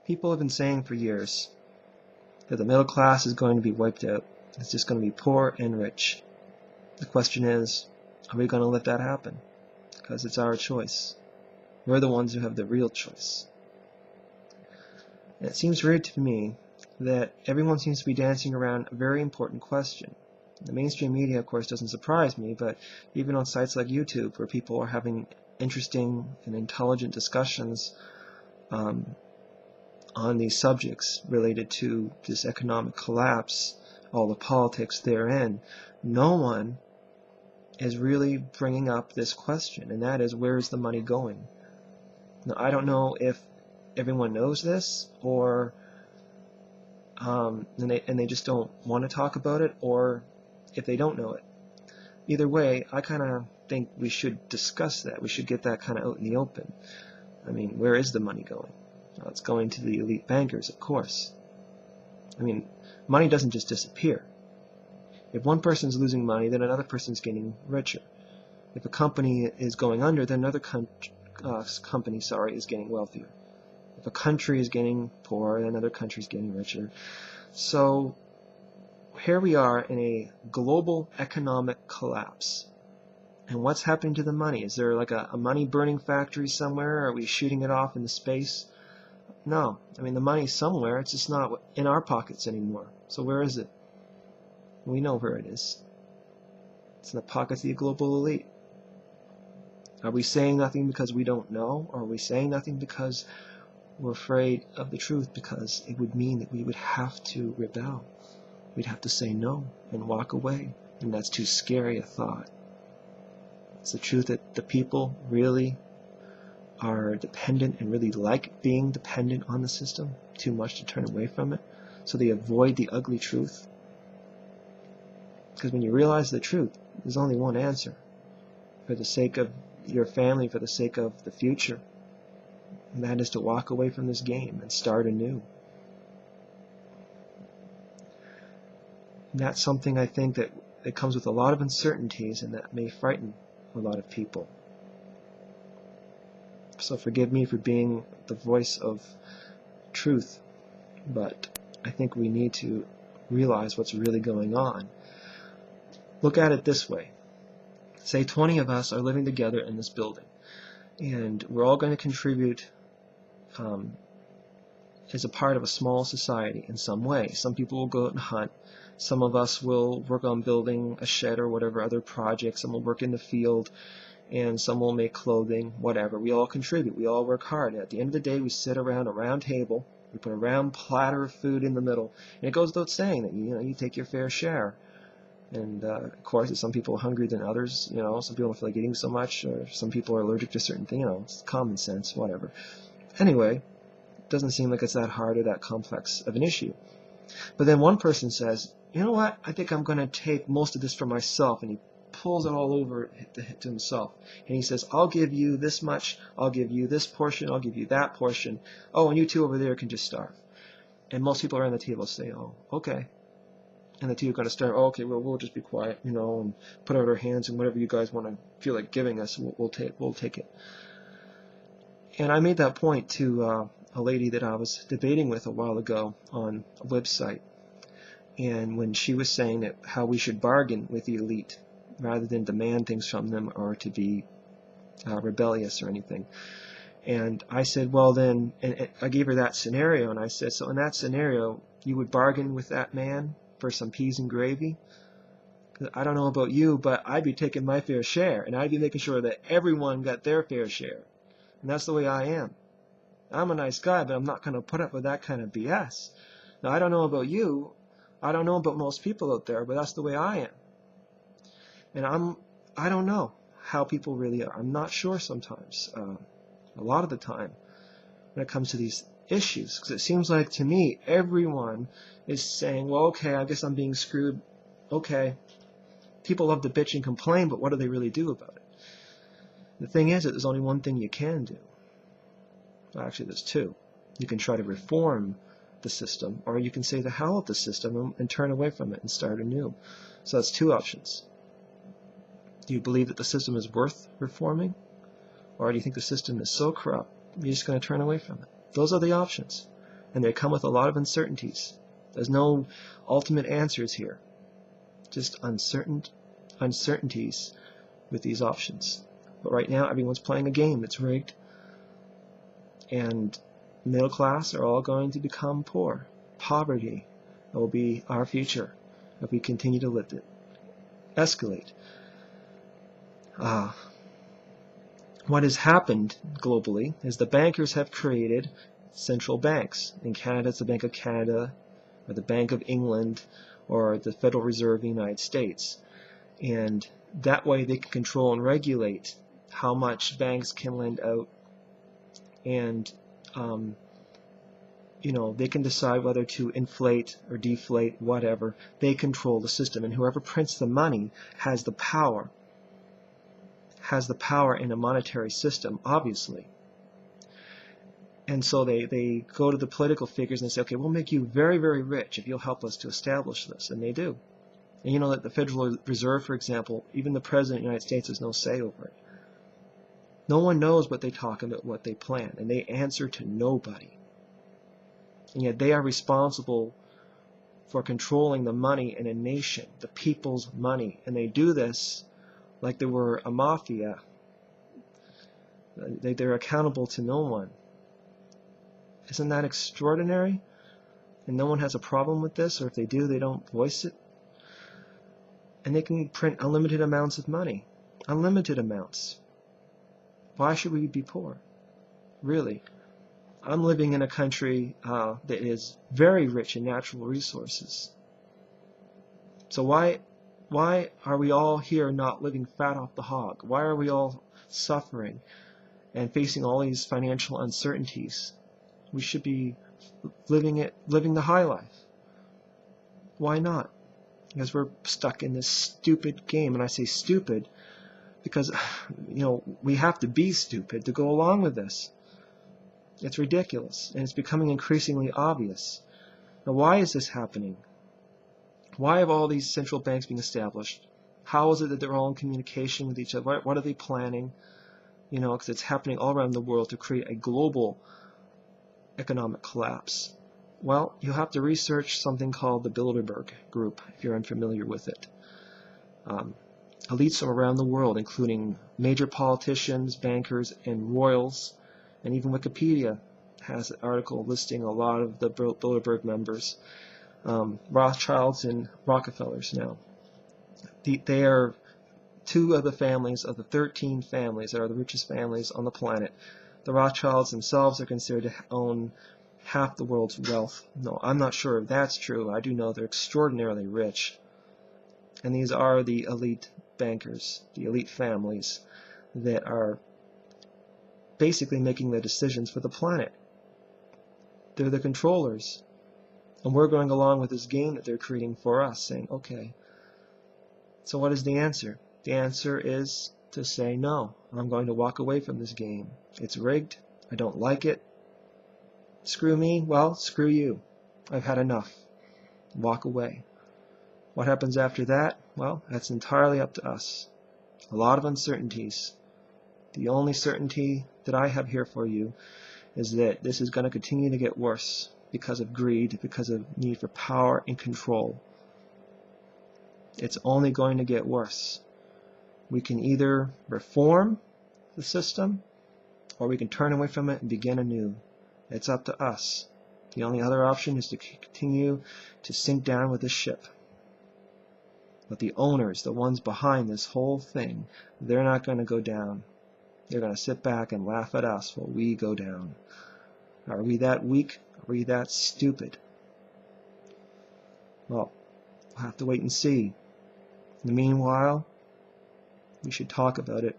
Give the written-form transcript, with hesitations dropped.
People have been saying for years that the middle class is going to be wiped out. It's just going to be poor and rich. The question is, are we going to let that happen? Because it's our choice. We're the ones who have the real choice. And it seems weird to me that everyone seems to be dancing around a very important question. The mainstream media, of course, doesn't surprise me, but even on sites like YouTube, where people are having interesting and intelligent discussions on these subjects related to this economic collapse, all the politics therein, no one is really bringing up this question, and that is, where is the money going? Now, I don't know if everyone knows this, or and they just don't want to talk about it, or if they don't know it. Either way, I kind of think we should discuss that. We should get that kind of out in the open. I mean, where is the money going? Well, it's going to the elite bankers, of course. I mean, money doesn't just disappear. If one person's losing money, then another person's getting richer. If a company is going under, then another company is getting wealthier. If a country is getting poorer, then another country is getting richer. So here we are in a global economic collapse. And what's happening to the money? Is there like a money burning factory somewhere? Are we shooting it off into space? No. I mean, the money's somewhere. It's just not in our pockets anymore. So where is it? We know where it is. It's in the pockets of the global elite. Are we saying nothing because we don't know? Or are we saying nothing because we're afraid of the truth? Because it would mean that we would have to rebel. We'd have to say no and walk away. And that's too scary a thought. It's the truth that the people really are dependent and really like being dependent on the system too much to turn away from it. So they avoid the ugly truth. Because when you realize the truth, there's only one answer. For the sake of your family, for the sake of the future. And that is to walk away from this game and start anew. And that's something I think that it comes with a lot of uncertainties, and that may frighten a lot of people. So forgive me for being the voice of truth, but I think we need to realize what's really going on. Look at it this way. Say 20 of us are living together in this building, and we're all going to contribute as a part of a small society in some way. Some people will go out and hunt. Some of us will work on building a shed or whatever other project. Some will work in the field, and some will make clothing, whatever. We all contribute. We all work hard. And at the end of the day, we sit around a round table. We put a round platter of food in the middle. And it goes without saying that you take your fair share. And of course, if some people are hungrier than others, some people don't feel like eating so much, or some people are allergic to certain things, it's common sense, whatever. Anyway, it doesn't seem like it's that hard or that complex of an issue. But then one person says, you know what, I think I'm going to take most of this for myself, and he pulls it all over to himself. And he says, I'll give you this much, I'll give you this portion, I'll give you that portion. Oh, and you two over there can just starve. And most people around the table say, oh, okay. And the two are going to start, oh, okay, well, we'll just be quiet, and put out our hands, and whatever you guys want to feel like giving us, we'll take it. And I made that point to a lady that I was debating with a while ago on a website. And when she was saying that how we should bargain with the elite rather than demand things from them or to be rebellious or anything. And I said, well then, and I gave her that scenario, and I said, so in that scenario, you would bargain with that man for some peas and gravy? I don't know about you, but I'd be taking my fair share, and I'd be making sure that everyone got their fair share. And that's the way I am. I'm a nice guy, but I'm not going to put up with that kind of BS. Now, I don't know about you. I don't know about most people out there, but that's the way I am. And I don't know how people really are. I'm not sure sometimes, a lot of the time, when it comes to these issues. Because it seems like, to me, everyone is saying, well, okay, I guess I'm being screwed. Okay. People love to bitch and complain, but what do they really do about it? The thing is that there's only one thing you can do. Well, actually, there's two. You can try to reform the system, or you can say the hell with the system and turn away from it and start anew. So that's two options. Do you believe that the system is worth reforming? Or do you think the system is so corrupt, you're just going to turn away from it? Those are the options. and they come with a lot of uncertainties. There's no ultimate answers here, just uncertainties with these options. But right now, everyone's playing a game that's rigged, and middle class are all going to become poor. Poverty will be our future if we continue to let it escalate. What has happened globally is the bankers have created central banks. In Canada, it's the Bank of Canada, or the Bank of England, or the Federal Reserve of the United States. And that way they can control and regulate how much banks can lend out, and they can decide whether to inflate or deflate, whatever. They control the system, and whoever prints the money has the power in a monetary system, obviously. And so they go to the political figures and they say, okay, we'll make you very, very rich if you'll help us to establish this. And they do. And you know that the Federal Reserve, for example, even the President of the United States has no say over it. No one knows what they talk about, what they plan, and they answer to nobody. And yet they are responsible for controlling the money in a nation, the people's money. And they do this like they were a mafia. They're accountable to no one. Isn't that extraordinary? And no one has a problem with this, or if they do, they don't voice it. And they can print unlimited amounts of money. Unlimited amounts. Why should we be poor? Really. I'm living in a country that is very rich in natural resources. So why are we all here not living fat off the hog? Why are we all suffering and facing all these financial uncertainties? We should be living the high life. Why not? Because we're stuck in this stupid game. And I say stupid because, we have to be stupid to go along with this. It's ridiculous, and it's becoming increasingly obvious. Now, why is this happening? Why have all these central banks been established? How is it that they're all in communication with each other? What are they planning? Because it's happening all around the world to create a global economic collapse. Well, you have to research something called the Bilderberg group, if you're unfamiliar with it. Elites from around the world, including major politicians, bankers, and royals, and even Wikipedia has an article listing a lot of the Bilderberg members, Rothschilds and Rockefellers now. They are two of the families of the 13 families that are the richest families on the planet. The Rothschilds themselves are considered to own half the world's wealth. No, I'm not sure if that's true. I do know they're extraordinarily rich. And these are the elite bankers, the elite families that are basically making the decisions for the planet. They're the controllers. And we're going along with this game that they're creating for us, saying, okay, so what is the answer? The answer is to say, no, I'm going to walk away from this game. It's rigged. I don't like it. Screw me. Well, screw you. I've had enough. Walk away. What happens after that? Well, that's entirely up to us. A lot of uncertainties. The only certainty that I have here for you is that this is going to continue to get worse because of greed, because of need for power and control. It's only going to get worse. We can either reform the system or we can turn away from it and begin anew. It's up to us. The only other option is to continue to sink down with the ship. But the owners, the ones behind this whole thing, they're not going to go down. They're going to sit back and laugh at us while we go down. Are we that weak? Are we that stupid? Well, we'll have to wait and see. In the meanwhile, we should talk about it